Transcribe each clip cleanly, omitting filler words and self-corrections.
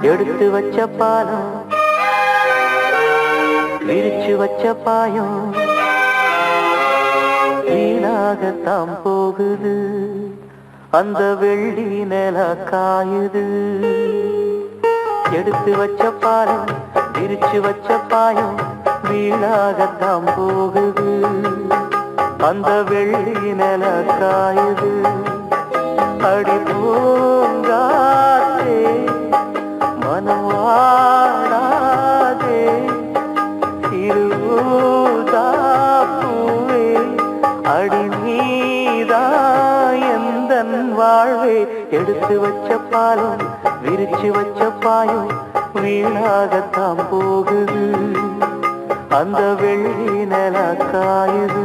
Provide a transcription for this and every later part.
எடுத்து வச்ச பாலம் விரிச்சு வச்ச பாயம் வீணாகத்தான் போகுது அந்த வெள்ளி நில காயுது எடுத்து வச்ச பாலம் விரிச்சு வச்ச பாயம் வீணாகத்தான் போகுது அந்த வெள்ளி நில காயுது அடி பூங்காத்தே மனம் வாடாதே திருவுதாப்பூவே அடி நீதா எந்தன் வாழ்வே எடுத்து வச்ச பாலம் விரிச்சு வச்ச பாயம் வீணாகத்தான் போகுது அந்த வெள்ளி நில காயுது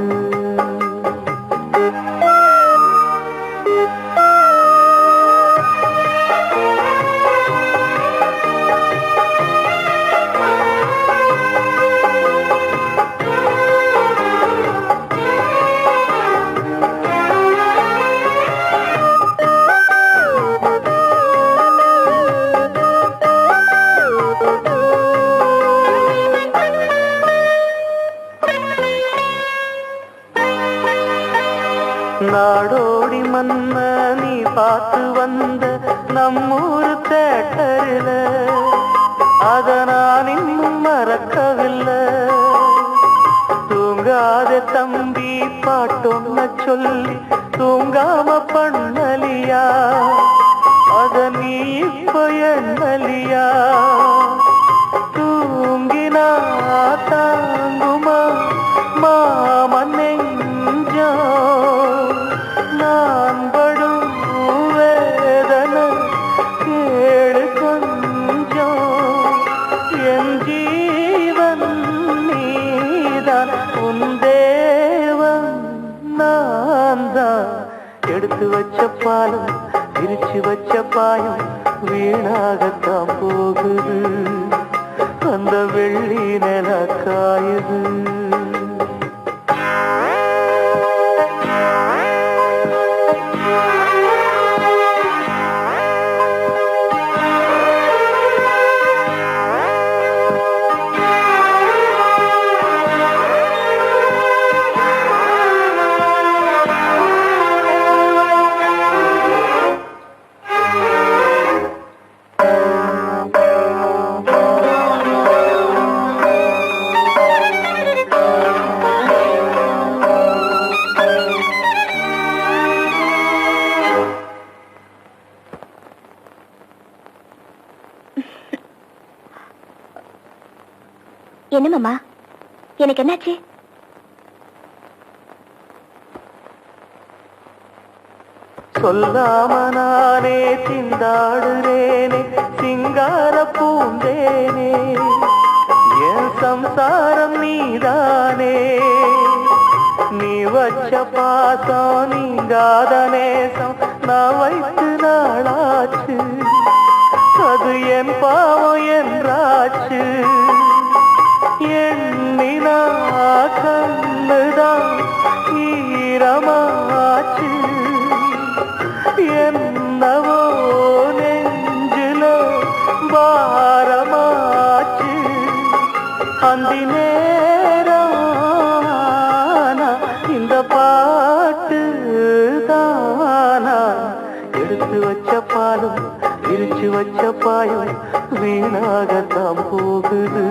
நாடோடி மன்ன நீ பார்த்து வந்த நம்மூரு தேட்டரில அத நான் இன்னும் மறக்கவில்லை தூங்காத தம்பி பாட்டொன்ன சொல்லி தூங்காம பண்ணலியா அத நீ இப்ப எண்ணலியா தூங்கினா தாங்குமா மாமன் நெஞ்சோ நான் படும் வேதனை கேளு கொஞ்சம் என் ஜீவன் நீதான் உன் தேவன் நான் தான் எடுத்து வச்ச பாலம் விரிச்சு வச்ச பாயம் வீணாகத்தான் போகுது அந்த வெள்ளி நில காயுது என்ன மாமா எனக்கு என்னாச்சு சொல்லாம நானே திண்டாடுறேனே சிங்கார பூந்தேனே என் சம்சாரம் நீதானே நீ வச்ச பாசம் நீங்காத நேசம் நான் வைத்து நாளாச்சு அது என் பாவம் என்றாச்சு எண்ணினா கண்ணுதான் ஈரமாச்சு என்னவோ நெஞ்சில பாரமாச்சு அந்தி நேரம் இந்த பாட்டு தானா எடுத்து வச்ச பாலும் விரிச்சு வச்ச பாயும் வீணாகத்தான் போகுது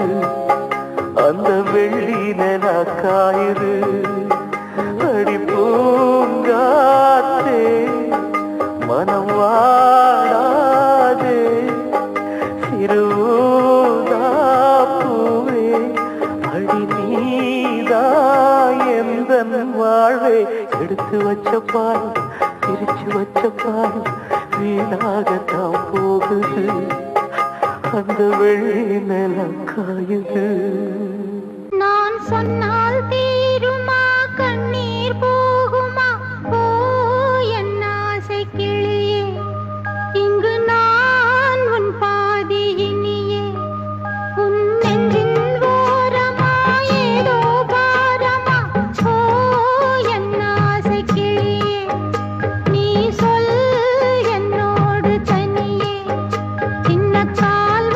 அந்த வெள்ளி நில காயுது அடி பூங்காத்தே மனம் வாடாதே திருவுதாப்பூவே அடி நீதா எந்தன் வாழ்வே எடுத்து வச்ச பாலும் பிரிச்சு வச்ச பாலும் வீணாகத்தான் போகுது அந்த வெள்ளி நில காயுது நான் சொன்னால் தீருமா கண்ணீர் போகுமா ஓ என் ஆசை கிளியே இங்கு நான் உன் பாதி இனியே உன் நெஞ்சின் ஓரமா ஏதோ பாரமா ஓ என் ஆசை கிளியே நீ சொல் என்னோடு தனியே சின்ன கால்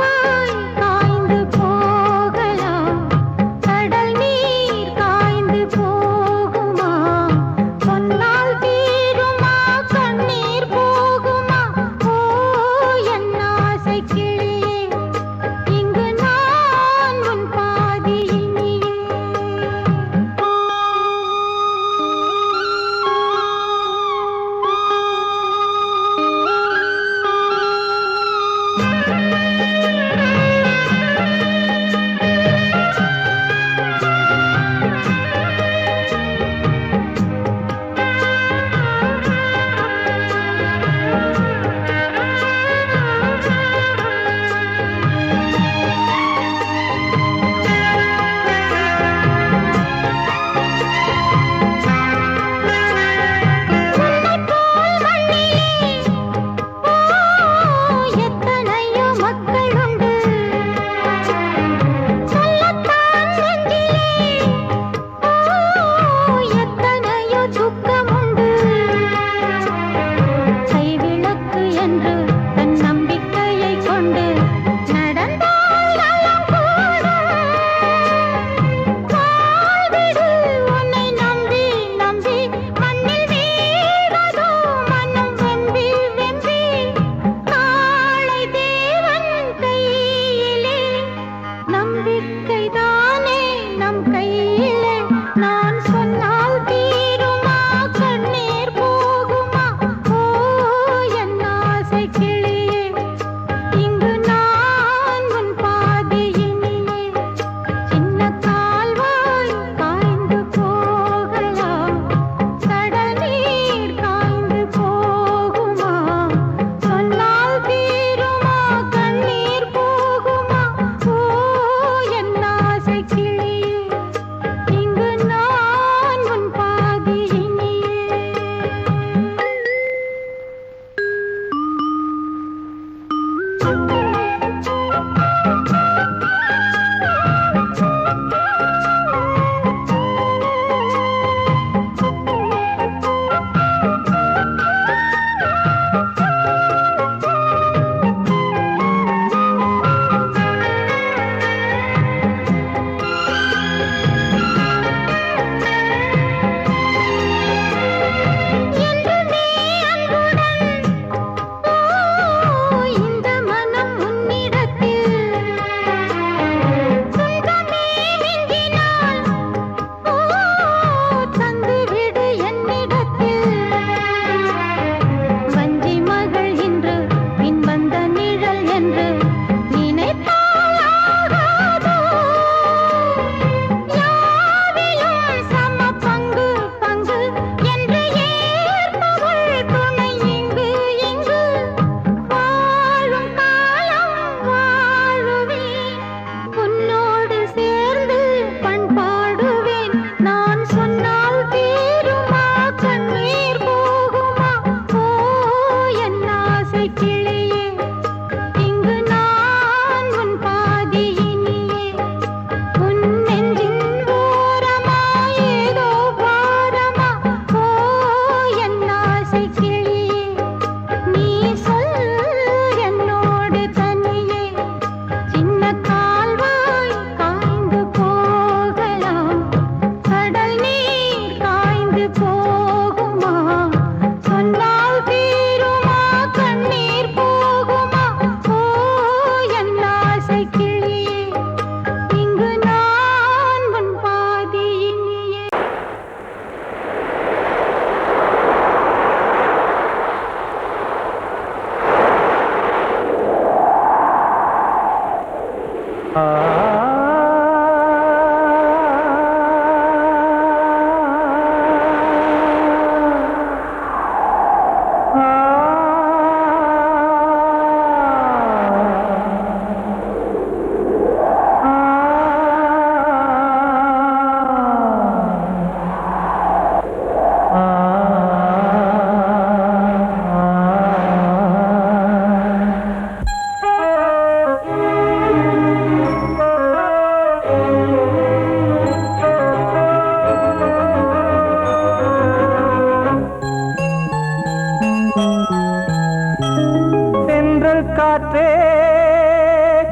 காற்றே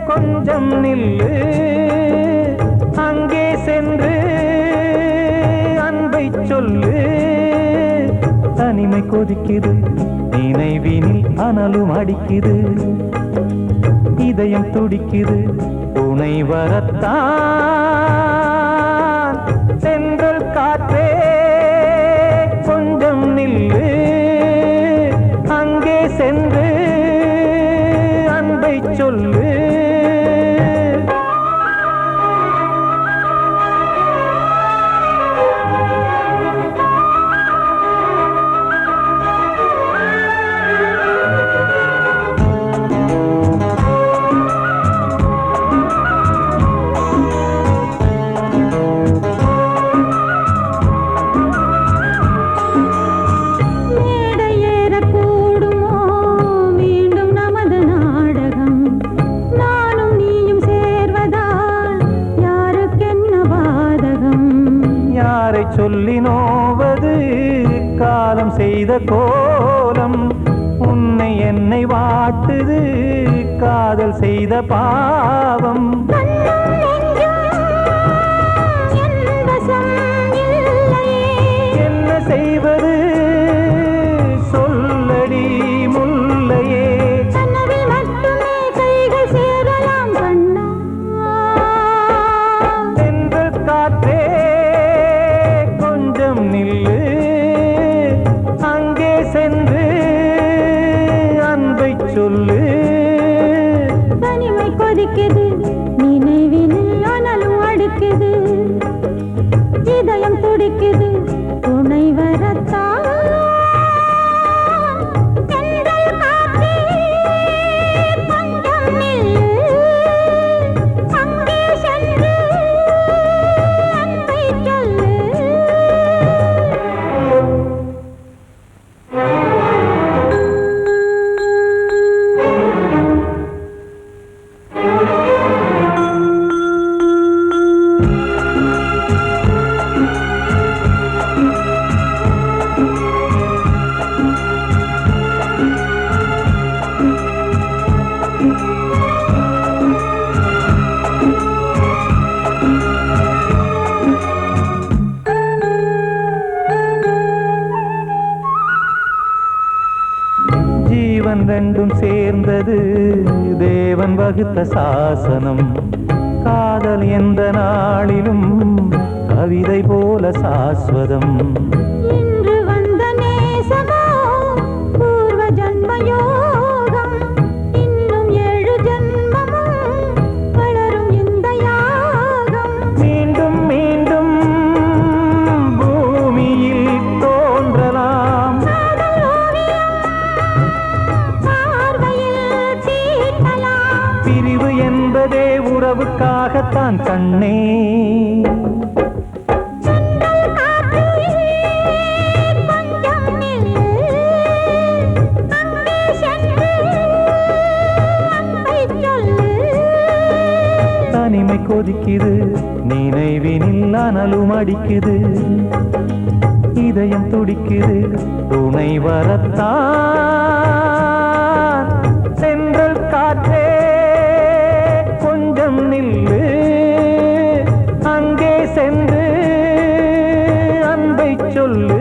கொஞ்சம் நில்லு அங்கே சென்று அன்பை சொல்லு தனிமை கொதிக்குது நினைவினில் அனலும் அடிக்குது இதயம் துடிக்குது துணை வரத்தான் சென்றல் காற்றே கொஞ்சம் நில்லு அங்கே சென்று அன்பை சொல்லு சொல்லி நோவது காலம் செய்த கோலம் உன்னை என்னை வாட்டுது காதல் செய்த பாவம் என்ன செய்வது சொல்லடி முல்லையே சென்றல் காற்றே நில்லு அங்கே சென்று அன்பை சொல்லு தனிமை கொதிக்குது நினைவினில் அனலும் அடிக்குது இதயம் துடிக்குது துணை வரத்தான் ரெண்டும் சேர்ந்தது தேவன் வகுத்த சாசனம் காதல் எந்த நாளிலும் கவிதை போல சாஸ்வதம் இன்று வந்த நேசமோ பூர்வ ஜன்ம யோகம் இன்னும் 7 ஜன்மமும் வளரும் இந்த யாகம் மீண்டும் மீண்டும் பூமியில் தோன்றலாம் பிரிவு என்பதே உறவுக்காகத்தான் கண்ணே தனிமை கொதிக்குது நினைவினில் அனலும் அடிக்குது இதயம் துடிக்குது துணை வரத்தான் சென்றல் காற்றே கொஞ்சம் நில்லு அங்கே சென்று அன்பை சொல்லு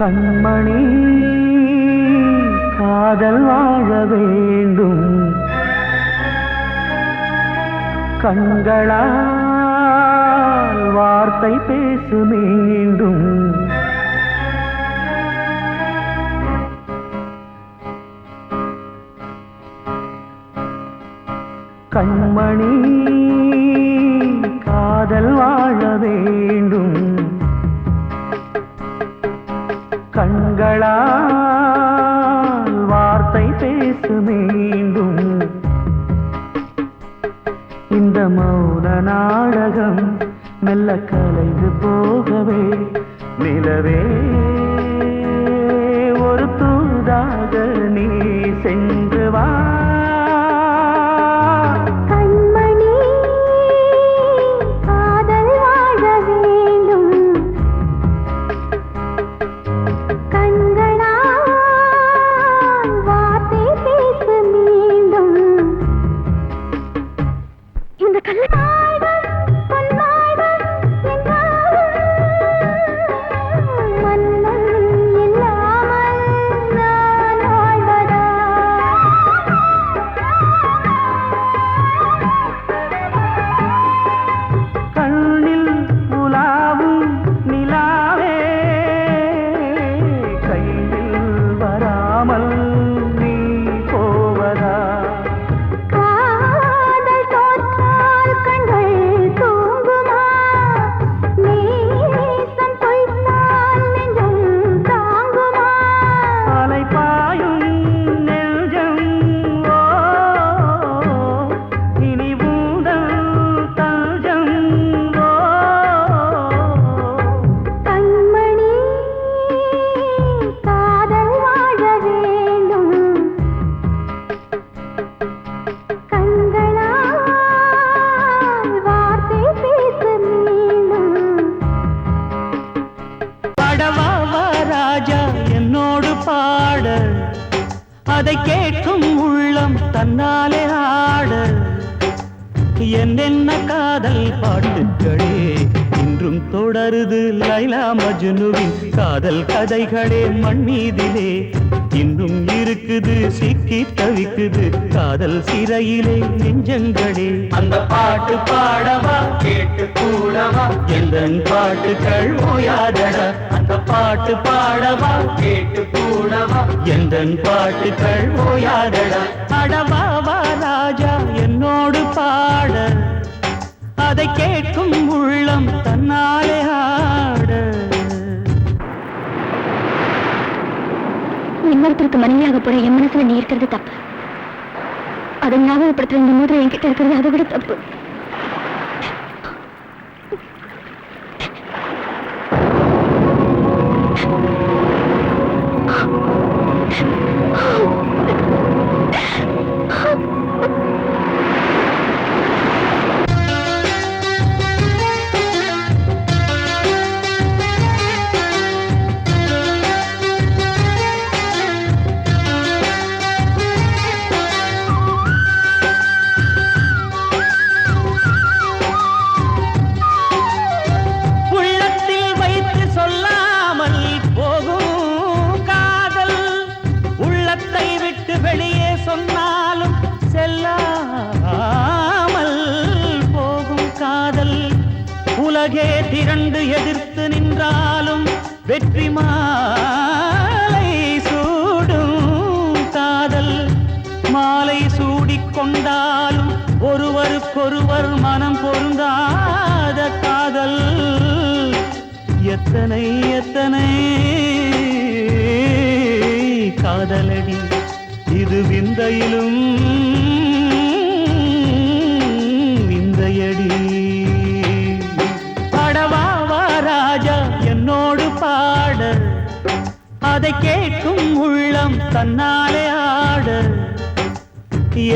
கண்மணி காதல் வாழ வேண்டும் கண்களால் வார்த்தை பேசு மீண்டும் கண்மணி காதல் வாழ வேண்டும் கண்களால் வார்த்தை பேசு மீண்டும் இந்த மௌன நாடகம் மெல்ல கலைந்து போகவே நிலவே ஒரு தூதாக நீ சென்று வா அதை கேட்கும் உள்ளம் தன்னாலே ஆட என்னென்ன காதல் பாட்டுக்களே இன்றும் தொடருது லைலா மஜ்னுவின் காதல் கதைகளே மண் மீதிலே இன்னும் இருக்குது சிக்கி தவிக்குது காதல் சிறையிலே நெஞ்சங்களே அந்த பாட்டு பாடவா கேட்டு கூடவா எந்தன் பாட்டுகள் ஓயாதடா அந்த பாட்டு பாடவா கேட்டு கூடவா எந்தன் பாட்டுகள் ஓயாதடா அடவாவா ராஜா என்னோடு பாட அதை கேட்கும் உள்ளம் தன்னாலே ஆட இன்னொருத்தருக்கு மனைவியாக போற என் மனசுல நீ இருக்கிறது தப்பு அதை ஞாபகப்படுத்துற இந்த மூன்று என்கிட்ட இருக்கிறது அதை விட தப்பு உலகே திரண்டு எதிர்த்து நின்றாலும் வெற்றி மாலை சூடும் காதல் மாலை சூடிக்கொண்டாலும் ஒருவருக்கொருவர் மனம் பொருந்தாத காதல் எத்தனை எத்தனை காதலடி இது விந்தையிலும் விந்தையடி பாட அதை கேட்கும் உள்ளம் தன்னாலே ஆட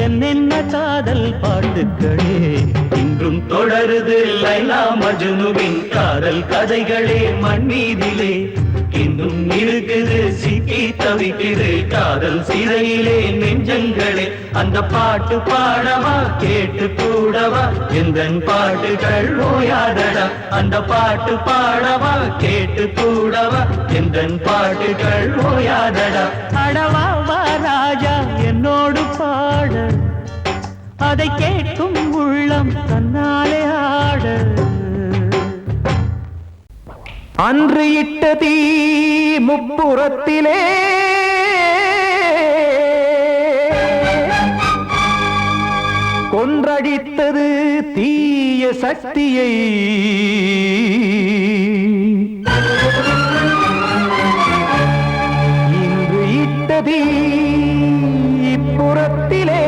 என்னென்ன காதல் பாட்டுக்களே இன்றும் தொடருது லைலா மஜ்னுவின் காதல் கதைகளே மண் மீதிலே இன்னும் இருக்குது சிக்கி தவிக்குது காதல் சிறையிலே நெஞ்சங்களே அந்த பாட்டு பாடவா கேட்டு கூடவா எந்தன் பாட்டுகள் ஓயாதடா அந்த பாட்டு பாடவா கேட்டு கூடவா எந்தன் பாட்டுகள் ஓயாதடா அடவா வா ராஜா என்னோடு பாட அதை கேட்கும் உள்ளம் தன்னாலே ஆட அன்று இட்ட தீ முப்புறத்திலே கொன்றடித்தது தீய சக்தியை இன்று இட்ட தீ இப்புறத்திலே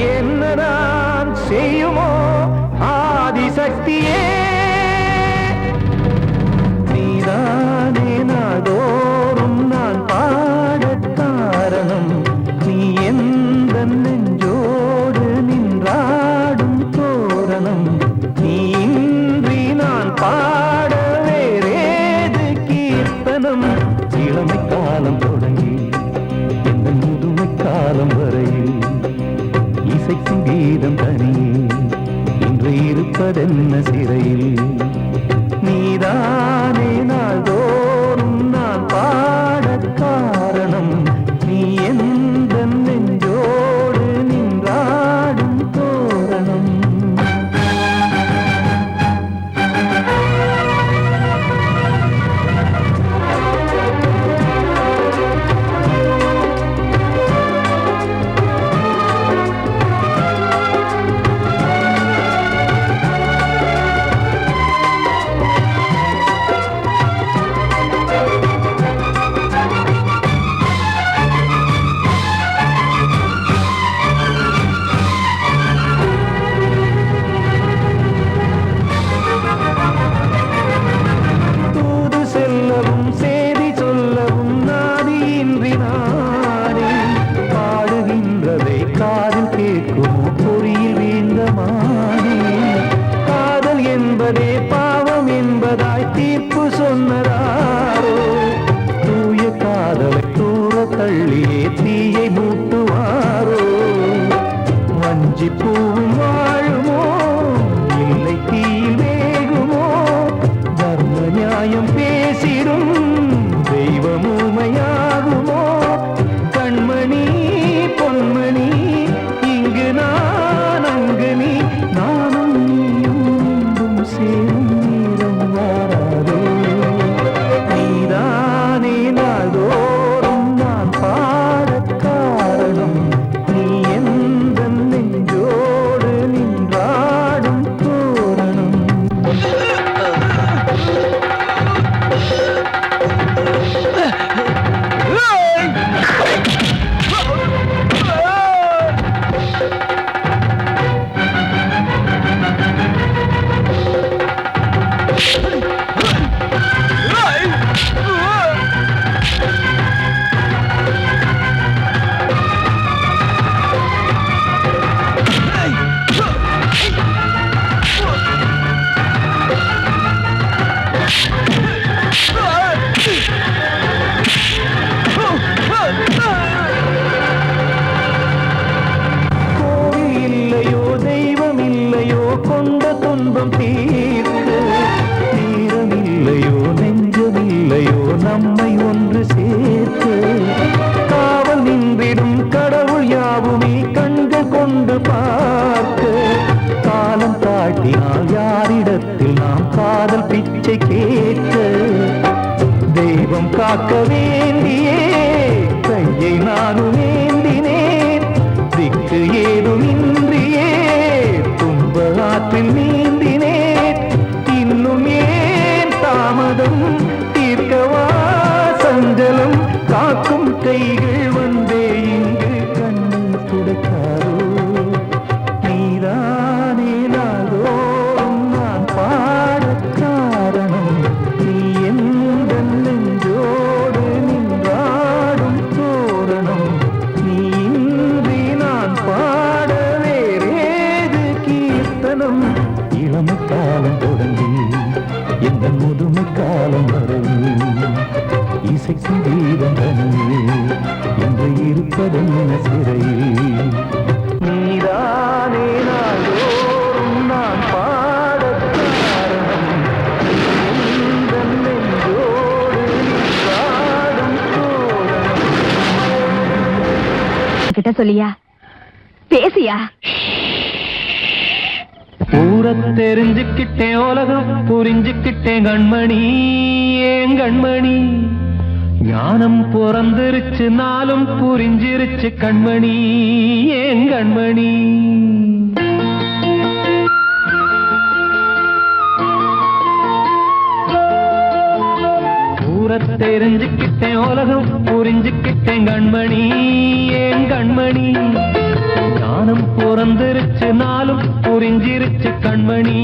என்னதான் செய்யுமோ ஆதிசக்தியே நாள்தோறும் நான் பாடக் காரணம் நீ எந்த நெஞ்சோடு நின்றாடும் தோரணம் நீ இன்றி நான் பாட வேறேது கீர்த்தனம் இளமை காலம் தொடங்கி இந்த முதுமை காலம் வரையில் இசைக்கும் கீதம் தனியே இன்று இருப்பதென்ன சிறையில் நீதானே நாள்தோறும் நான் பாடக் காரணம் நீ எந்த நெஞ்சோடு நின்றாடும் தோரணம் பூவும் வாழுமோ இல்லை தீயில் வேகுமோ தர்ம நியாயம் பேசிடும் தெய்வம் ஊமையாகுமோ கண்மணி பொன்மணி இங்கு நான் அங்கு நீ நானும் நீயும் சேரும் நீரம் வாராதே நீதானே நாள்தோறும் நான் பாடக் காரணம் நீ எந்த நெஞ்சோடு நின்றாடும் தோரணம் கொண்ட துன்பம் தீர்க்க நேரமில்லையோ நெஞ்சமில்லையோ நம்மை ஒன்று சேர்க்க காவல் நின்றிடும் கடவுள் யாவுமே கண்கள் கொண்டு பார்க்க காலம் காட்டினால் யாரிடத்தில் நாம் காதல் பிச்சை கேட்க தெய்வம் காக்க வேண்டியே கையை நானும் ஏந்தினேன் திக்கு ஏதுமின்றியே ஆற்றில் நீந்தினேன் இன்னும் ஏன் தாமதம் தீர்க்கவா சஞ்சலம் காக்கும் கைகள் வந்தே இங்கு கண்ணீர் துடைக்காரோ நீதானே நாள்தோறும் நான் பாடக் காரணம் நீ எந்த நெஞ்சோடு நின்ற அடைப்பதென்ன சிறையில் நீதானே நாள்தோறும் நான் பாடக் காரணம் எந்தன் நெஞ்சோடு நீ பாடும் தோரணம் கிட்ட சொல்லியா பேசியா ஊரத் தெரிஞ்சுக்கிட்டேன் உலகம் புரிஞ்சுக்கிட்டேன் கண்மணி ஏன் கண்மணி ஞானம் பிறந்திருச்சு நாளும் புரிஞ்சிருச்சு கண்மணி ஏன் கண்மணி ஊரத் தெரிஞ்சுக்கிட்டேன் உலகம் புரிஞ்சுக்கிட்டேன் கண்மணி ஏன் கண்மணி ஞானம் பிறந்திருச்சு நாளும் புரிஞ்சிருச்சு கண்மணி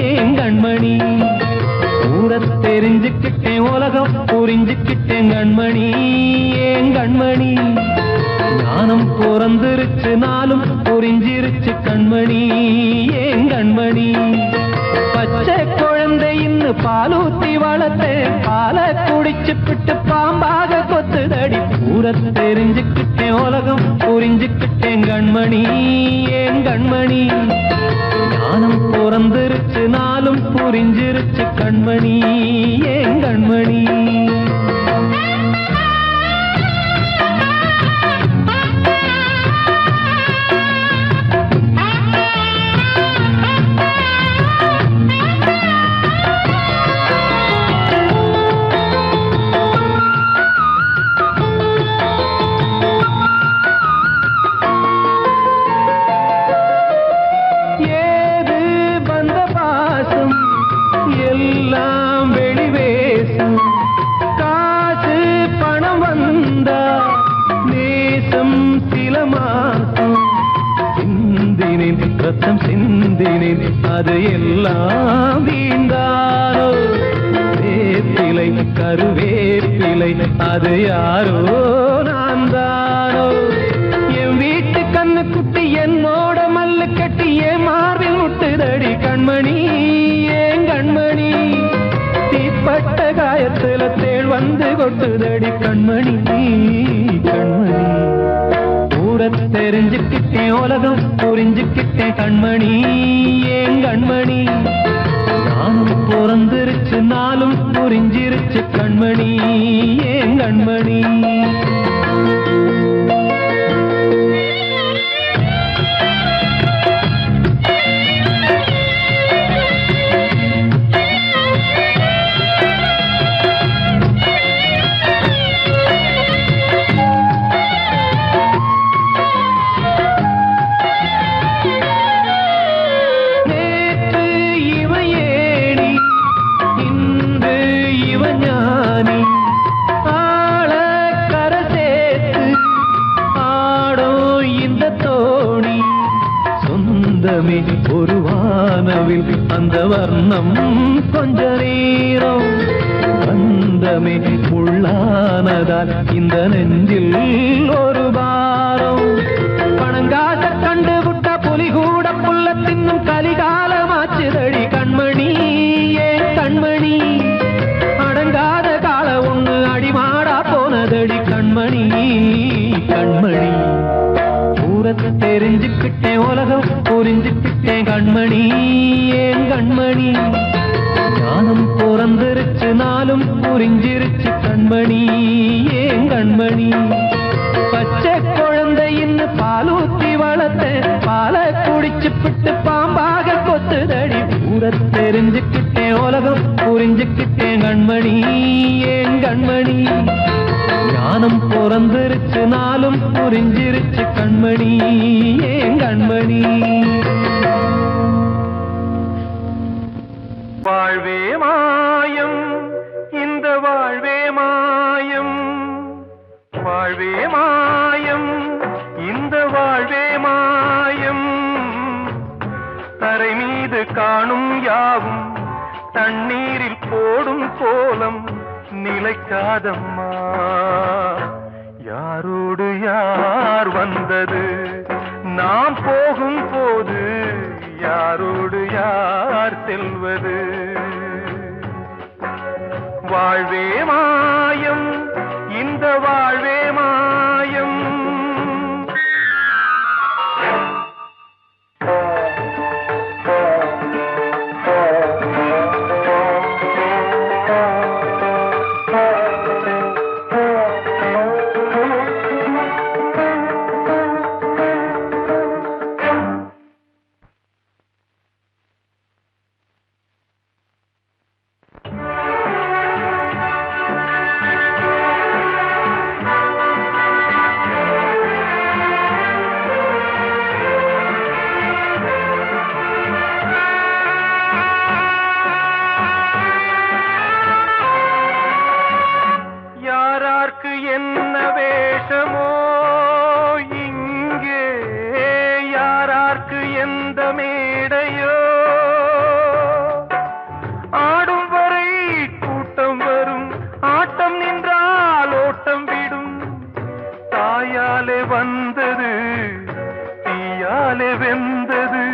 ஏன் கண்மணி ஊரத் தெரிஞ்சுக்கிட்டேன் உலகம் புரிஞ்சுக்கிட்டேன் கண்மணி ஏன் கண்மணி ஞானம் பிறந்திருச்சு நாளும் புரிஞ்சிருச்சு கண்மணி ஏன் கண்மணி பச்சை குழந்தை இன்னும் பாலூத்தி வளர்த்தேன் பாலை குடிச்சு பிட்டு பாம்பாக கொத்துதடி ஊரத் தெரிஞ்சுக்கிட்டேன் உலகம் புரிஞ்சுக்கிட்டேன் கண்மணி ஏன் கண்மணி ஞானம் பிறந்திருச்சு நாளும் புரிஞ்சிருச்சு கண்மணி ஏன் கண்மணி எல்லாம் வெளிவேசம் காசு பணம் வந்தா நேசம் சில மாசம் சிந்தினேன் ரத்தம் சிந்தினேன் அது எல்லாம் வீண்டாரோ வேப்பிலை கருவேப்பிலை அது யாரோ நான் தானோ என் வீட்டு கண்ணு குட்டி என்னோட மல்லு கட்டி என் மார்பில் முட்டுதடி கண்மணி கண்மணி தீப்பட்ட காயத்துல தேள் வந்து கொட்டுதடி கண்மணி கண்மணி ஊரத் தெரிஞ்சுக்கிட்டேன் உலகம் புரிஞ்சுக்கிட்டேன் கண்மணி ஏன் கண்மணி நானும் பிறந்திருச்சு நாளும் புரிஞ்சிருச்சு கண்மணி ஏன் கண்மணி ஒரு வானவில் அந்த வர்ணம் கொஞ்ச நேரம் பந்தமே உள்ளானதால் இந்த நெஞ்சில் ஒரு பாரம் பணங்காச கண்டு விட்ட புலி கூட புல்ல தின்னும் கலிகாலமாச்சுதடி கண்மணி ஏன் கண்மணி அடங்காத கால ஒண்ணு அடிமாடா போனதடி கண்மணி கண்மணி ஊரத் தெரிஞ்சுக்கிட்டேன் உலகம் புரிஞ்சுக்கிட்டேன் கண்மணி ஏன் கண்மணி ஞானம் பிறந்திருச்சு நாளும் புரிஞ்சிருச்சு கண்மணி ஏன் கண்மணி பச்சை குழந்தை இன்னும் பாலூத்தி வளர்த்தேன் பாலை குடிச்சு பிட்டு பாம்பாக கொத்துதடி ஊரத் தெரிஞ்சுக்கிட்டேன் உலகம் புரிஞ்சுக்கிட்டேன் கண்மணி ஏன் கண்மணி ஞானம் பிறந்திருச்சு நாளும் புரிஞ்சிருச்சு கண்மணி ஏன் கண்மணி வாழ்வே மாயம் இந்த வாழ்வே மாயம் வாழ்வே மாயம் இந்த வாழ்வே மாயம் தரை மீது காணும் யாவும் தண்ணீரில் போடும் கோலம் நிலைக்காதம்மா யாரோடு யார் வந்தது நாம் போகும் போது யாரோடு யார் செல்வது வாழ்வே மாயம் இந்த வாழ்வே மாயம் வெந்தது,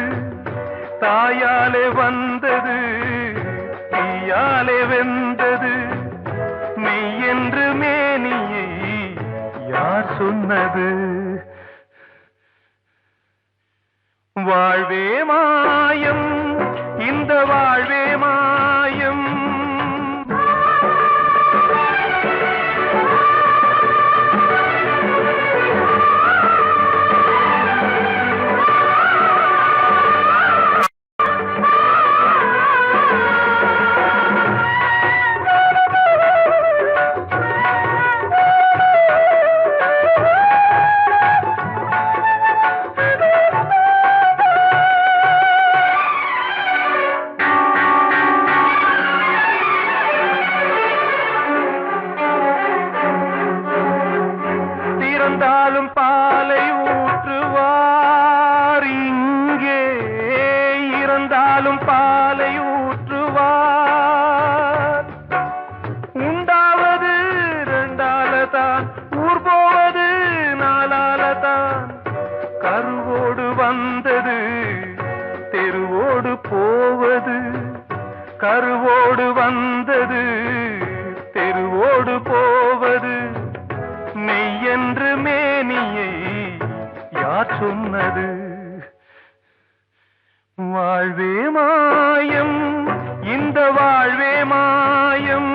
தாயாலே வந்தது, தீயாலே வெந்தது, மெய் என்று மேனியை யார் சொன்னது? வாழ்வே மாயம், இந்த வாழ்வே மாயம். இறந்தாலும் பாலை ஊற்றுவார் இங்கே, இறந்தாலும் பாலை ஊற்றுவார். உண்டாவது ரெண்டாலதான், ஊர் போவது நாலாலதான். கருவோடு வந்தது தெருவோடு போவது, கருவோடு வந்தது தெருவோடு போவது. மெய்யென்று மேனியை யார் சொன்னது? வாழ்வே மாயம், இந்த வாழ்வே மாயம்.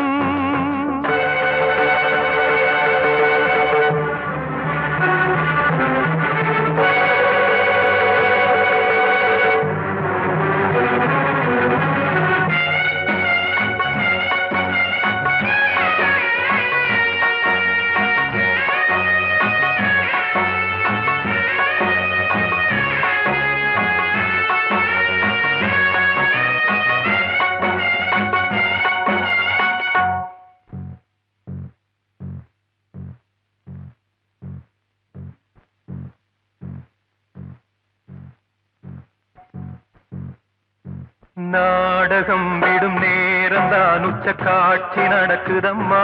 நாடகம் விடும் நேரம்தான் உச்ச காட்சி நடக்குதம்மா.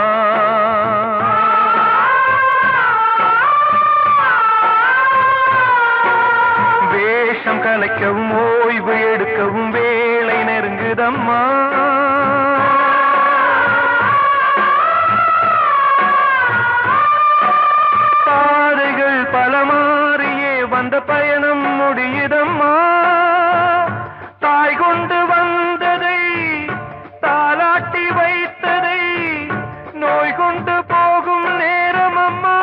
வேஷம் கலைக்கவும் ஓய்வு எடுக்கவும் வேளை நெருங்குதம்மா. பாதைகள் பல மாறியே வந்த பயணம் முடியுதம்மா. தாய் கொண்டு வந்ததை தாலாட்டி வைத்ததை நோய் கொண்டு போகும் நேரம் அம்மா.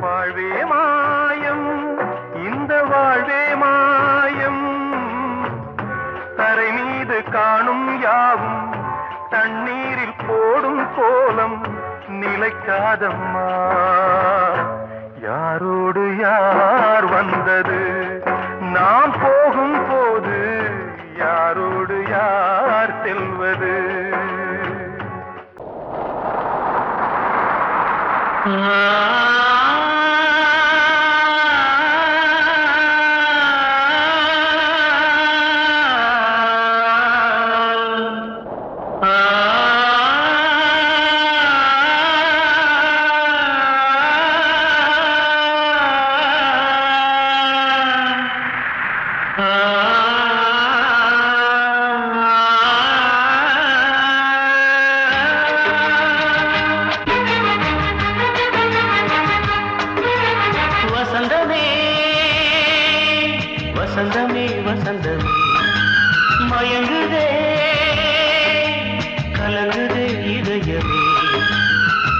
வாழ்வே மாயம், இந்த வாழ்வே மாயம். தரை மீது காணும் யாவும் தண்ணீரில் போடும் கோலம் நிலைக்காதம்மா. யாரோடு யார் வந்தது நாம் போகும் போது, யாரோடு யார் செல்வது? வசந்தமே வசந்தமே மயங்குதே கலங்குதே இதயமே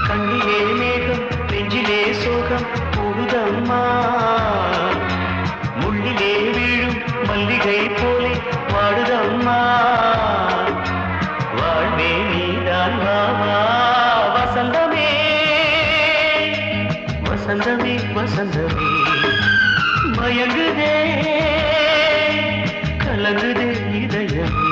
கண்ணிலே மேகம் நெஞ்சிலே சோகம் கூடுதம்மா முள்ளிலே வீழும் மல்லிகை போலே வாடுதம்மா வாழ்வே நீதான் வாவா வசந்தமே வசந்தமே வசந்தமே மயங்குதே கலங்குதே இதயமே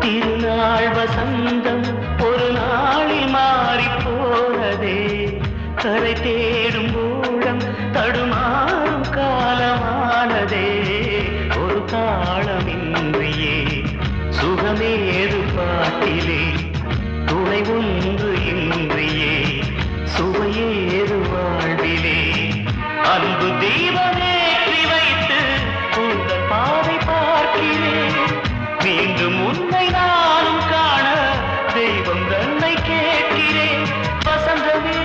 திருநாள் வசந்தம் ஒரு நாளில் மாறி போனதே கரை தேடும் ஊழம் தடுமாறும் காலமானதே ஒரு தாளமின்றியே சுகமேது பாட்டிலே துணை ஒன்று இன்றியே சுவையேது வாழ்விலே அன்பு தீபமேற்றி வைத்து உங்கள் பாதை பார்க்கிறேன் மீண்டும் உன்னை நானும் காண தெய்வம் தன்னை கேட்கிறேன் வசந்தமே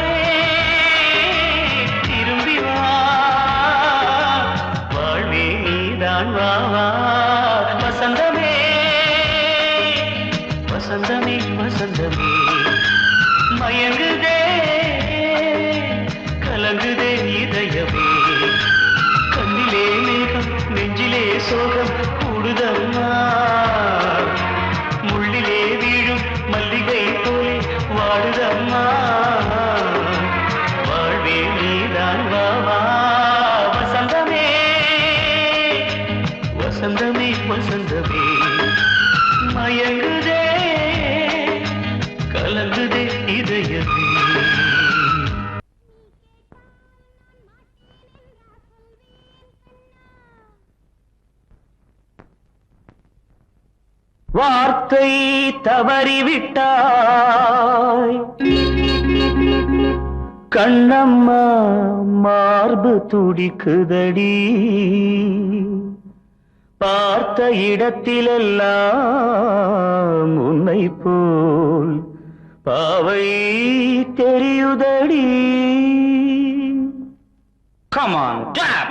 திரும்பி வா வாழ்வே நீதான் வா வசந்தமே வசந்தமே வசந்தமே மயங்குதே கலங்குதே இதயமே கண்ணிலே மேகம் நெஞ்சிலே சோகம் கூடுதம்மா முள்ளிலே வீழும் மல்லிகை போலே வாடுதம்மா வாழ்வே நீதான் வா வசந்தமே வசந்தமே வசந்தமே மயங்குதே கலங்குதே இதயமே வார்த்தை தவறிவிட்டாய் கண்ணம்மா மார்பு துடிக்குதடி பார்த்த இடத்திலெல்லாம் உன்னை போல் பாவை தெரியுதடி Come on, clap!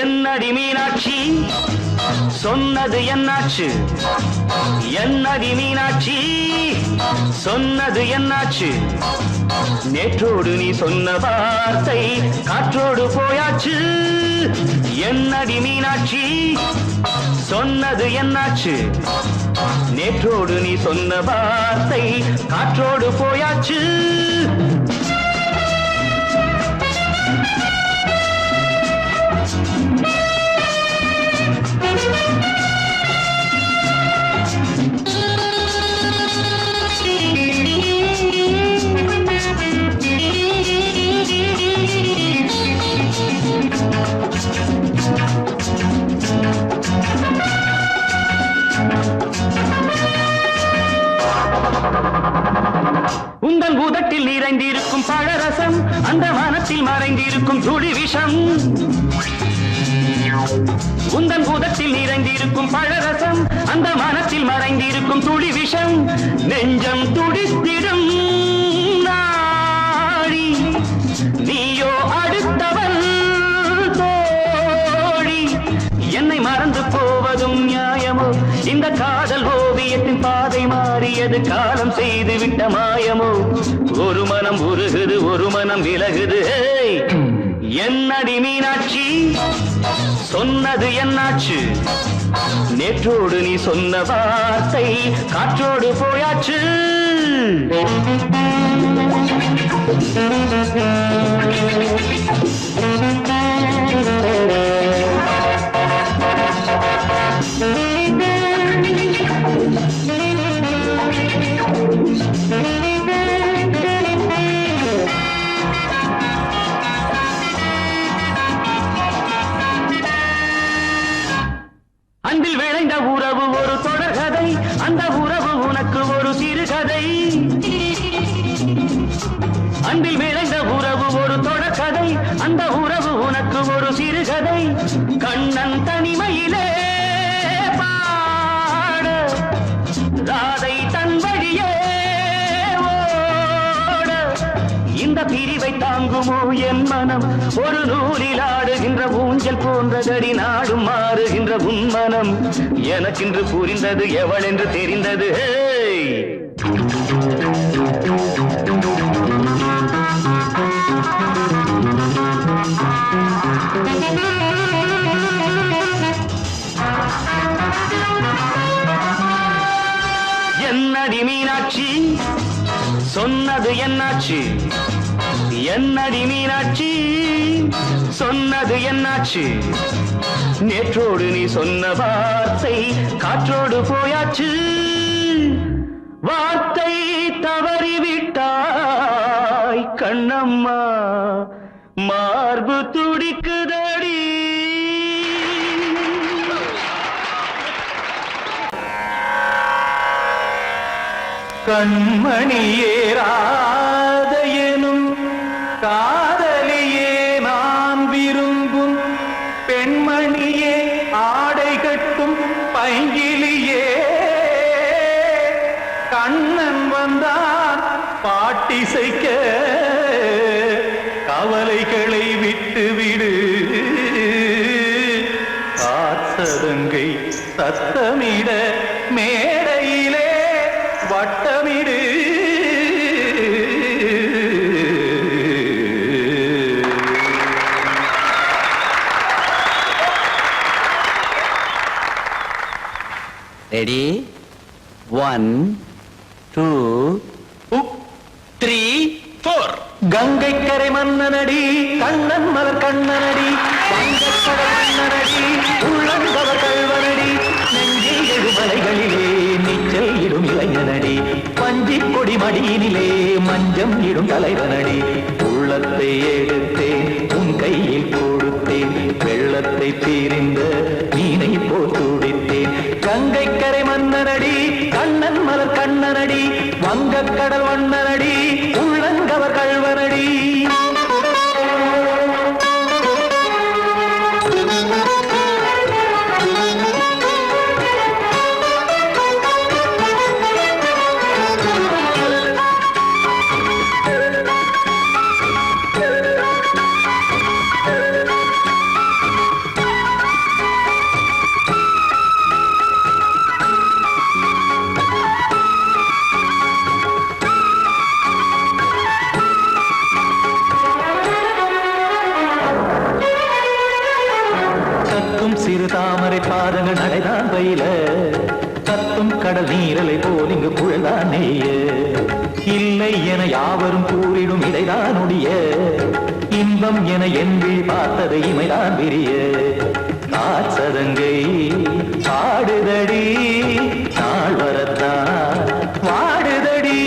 என்னடி மீனாட்சி சொன்னது என்னாச்சு என்னடி மீனாட்சி சொன்னது என்னாச்சு நேற்றோடு நீ சொன்ன வார்த்தை காற்றோடு போயாச்சு என்னடி மீனாட்சி சொன்னது என்னாச்சு நேற்றோடு நீ சொன்ன வார்த்தை காற்றோடு போயாச்சு உந்தன் பூதத்தில் நிறைந்திருக்கும் பழரசம் அந்த வானத்தில் மறைந்திருக்கும் துளி விஷம் உந்தன் பூதத்தில் நிறைந்திருக்கும் பழரசம் அந்த வானத்தில் மறைந்திருக்கும் துளி விஷம் நெஞ்சம் துடித்திடும் நாடி நீயோ அடுத்தவன் தோழி என்னை மறந்து போவதும் நியாயமோ இந்த காதல் ஓவியத்தின் பாதை மாறியது காலம் செய்து விட்ட மாயமோ ஒரு மனம் உருகுது ஒரு மனம் விலகுது என்னடி மீனாட்சி சொன்னது என்னாச்சு நேற்றோடு நீ சொன்ன வார்த்தை காற்றோடு போயாச்சு அன்பில் விளைந்த உறவு ஒரு தொடர்கதை, அந்த உறவு உனக்கு ஒரு சிறுகதை. அன்பில் விளைந்த உறவு ஒரு தொடர்கதை, அந்த உறவு உனக்கு ஒரு சிறுகதை. கண்ணன் தனிமையிலே பாட, ராதை தன் வழியே ஓட. இந்த பிரிவை தாங்குமோ என் மனம்? ஒரு நூலில் ஆடுகின்ற ஊஞ்சல் போன்றதடி, நாடும் மாறுகின்ற உன்மனம். எனக்கென்று புரிந்தது எவள் என்று தெரிந்தது. என்னடி மீனாட்சி சொன்னது என்னாச்சு? என்னடி மீனாட்சி சொன்னது என்னாச்சு? நேற்றோடு நீ சொன்ன வார்த்தை காற்றோடு போயாச்சு. வார்த்தை தவறிவிட்டாய் கண்ணம்மா, மார்பு துடிக்குதடி. கண்மணியேராத எனும் காதலியே நான் விரும்பும் பெண்மணியே, ஆடை கட்டும் பைங்கிலியே. கண்ணன் வந்தான் பாட்டிசைக்க, கவலைகளை விட்டுவிடு. காத்ததங்கை சத்தமிட மேடையிலே வட்டமிடு. ரெடி? 1 2 3 4. கங்கை கரை மன்னனடி, கண்ணன் மலர் கண்ணனடி, வங்கக்கடல் மன்னனடி, உள்ளங்கவர் கல்வனடி. நெஞ்சில் எழுமலைகளிலே நீச்சல் இடும் இளைஞனடி, பஞ்சிக் கொடி மடியினிலே மஞ்சம் இடும் தலைவனடி. உள்ளத்தை எடுத்தேன் உன் கையில் கொடுத்தேன், வெள்ளத்தை தீரிந்த மீனை போல் துடித்தேன். கங்கை கரை மன்னனடி, கண்ணன் மலர் கண்ணனடி, வங்கக்கடல் வண்ணனடி, உள்ளங்கவர் கல்வனடி. சிறு தாமரை பாதங்கள் நடைதான் பயில, கத்தும் கடல் நீரலை போல் இங்கு புழல்தான் நெய்ய. இல்லை என யாவரும் கூறிடும் இடைதான் ஒடிய, இன்பம் என என்பி பார்த்தது இமைதான் விரிய. காற்சதங்கை பாடுதடி, நாள் வரத்தான் வாடுதடி.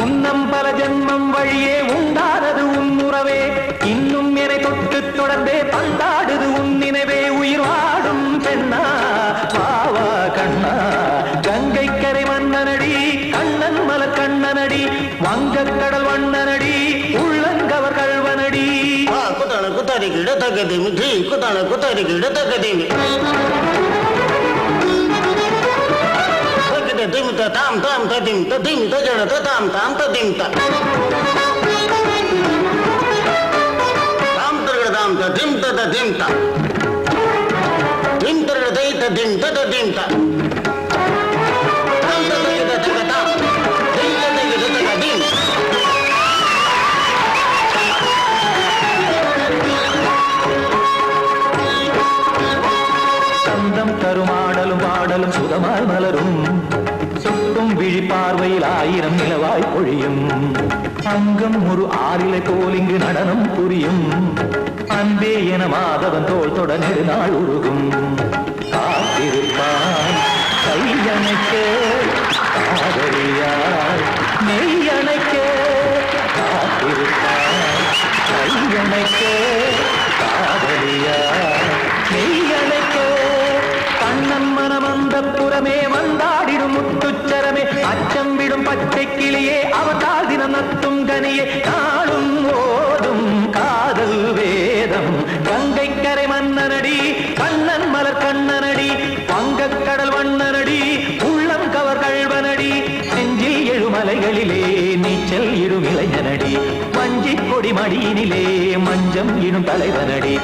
முன்னம் பல ஜென்மம் வழியே உண்டானது உன் உறவே, இன்னும் என்னை தொட்டு தொடர்ந்தே பந்தாடுது உன் நினைவே. உயிர் வாடும் பெண்ணா பாவா கண்ணா, கங்கை கரை மன்னனடி, கண்ணன் மலர் கண்ணனடி, வங்கக்கடல் வண்ணனடி, உள்ளங்கவர் கல்வனடி. குத்தான குத்தாரிக்கு இடத்தக்கதிமி, குத்தான குத்தாரிக்கு இடத்தக்கதிமி. திமித்த தாம் தாம் ததிம் ததிம் தஜட தாம் தாம் ததிம் தாம் தரகட தாம் ததிம் ததிம் தாம் திம் தரகட தை ததிம் ததிம் தாம் தாம் தரகட தகதாம் திம் தரகட தகதிம். சந்தம் தருமாடலும் பாடலும் சுகமாய் மலரும், சுட்டும் விழிப்பார் பார்வையில் 1000 நிலவாய் பொழியும் அங்கம் ஒரு ஆறிலை போல் இங்கு நடனம் புரியும் அன்பே என மாதவன் தோள் தொட நெடுநாள் உருகும் காத்திருப்பான் கையணைக்க காதலியார் மெய்யணைக்க காத்திருப்பான் கையணைக்க காதலியார் மெய்யணைக்க கண்ணன் மனம் அந்த புறமே வந்தாடிடும் முத்துச்சரமே அச்சம் விடும் பச்சை கிளியே அவதால் தினம் நத்தும் கனியே நாளும் ஓடும் காதல் வேதம் கங்கை கரை மன்னனடி கண்ணன் மலர் கண்ணனடி வங்கக் கடல் வண்ணனடி உள்ளம் கவர் கழ்வனடி நெஞ்சில் எழுமலைகளிலே நீச்சல் இடும் இளைஞனடி வஞ்சி கொடி மடியினிலே மஞ்சம் இடும் தலைவனடி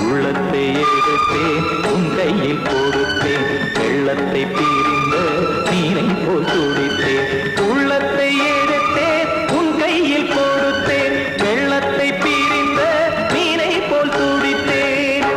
உள்ளத்தை எடுத்தேன் உன் கையில் கொடுத்தேன் வெள்ளத்தை பிரிந்த நீரை போல் துடித்தேன் உள்ளத்தை எடுத்தேன் உன் கையில் கொடுத்தேன் வெள்ளத்தை பிரிந்த நீரை போல் துடித்தேன்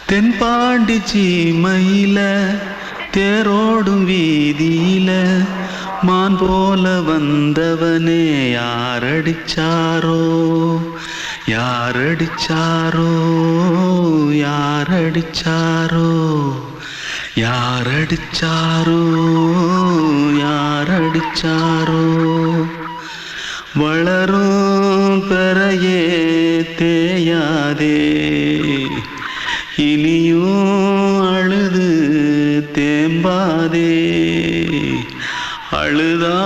தென்பாண்டி சீமையில தேரோடும் வீதியில மான் போல வந்தவனே யாரடிச்சாரோ யாரடிச்சாரோ யாரடிச்சாரோ யாரடிச்சாரோ யாரடிச்சாரோ வளரும் பெறையே தேயாதே இனியும் அழுது தேம்பாதே அழுதா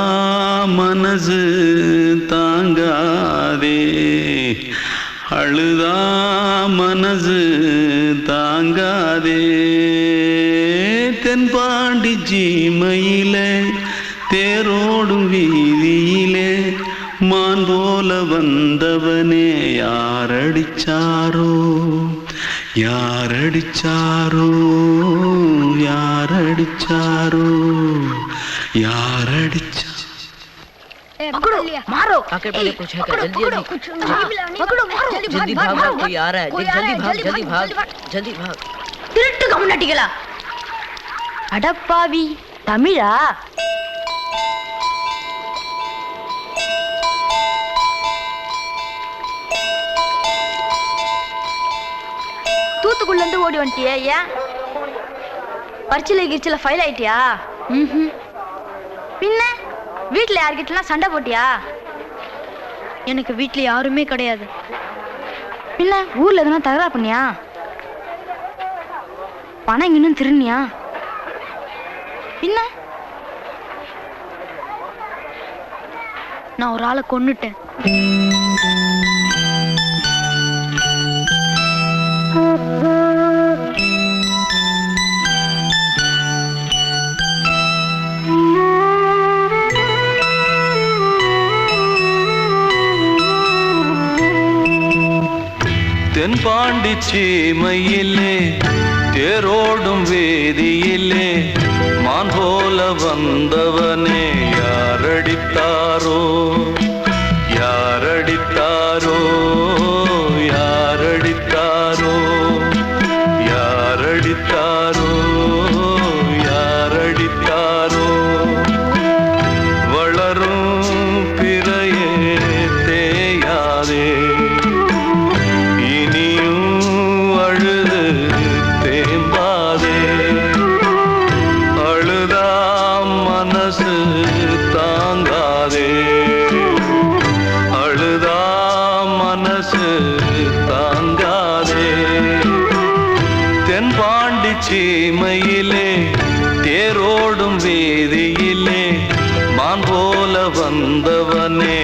மனசு தாங்காதே அழுதா மனசு தாங்காதே தென்பாண்டி சீமையிலே தேரோடும் வீதியிலே மான் போல வந்தவனே யாரடிச்சாரோ யாரடிச்சாரோ யாரடிச்சாரோ யாரடிச்சா पकड़ो मारो आके पहले कुछ है क्या जल्दी जल्दी पकड़ो मारो जल्दी भाग भाग कोई आ रहा है जल्दी भाग जल्दी भाग திருட்டு கம்முனட்டிகளா அடப்பாவி தமிழா தூத்துக்குள்ள இருந்து ஓடி வந்துட்டியா ஏன் பரிச்சையில கிரிச்சில ஃபைல் ஆயிட்டியா பின்ன வீட்டுல யார்கிட்டலாம் சண்டை போட்டியா எனக்கு வீட்டுல யாருமே கிடையாது பின்ன ஊர்ல எதுனா தகராறு பண்ணியா பணம் இன்னும் திருநியா பின்ன நான் ஒரு ஆளை கொன்னுட்டேன் தென்பாண்டி சீமையிலே தேரோடும் வேதியிலே மான் போல வந்தவனே யாரடித்தாரோ யாரடித்தாரோ யாரடித்தாரோ யாரடித்தாரோ யாரடித்தாரோ வளரும் பிறையே தேயாதே தேம்பாதே அழுதா மனசு வீதியிலே மான் போல வந்தவனே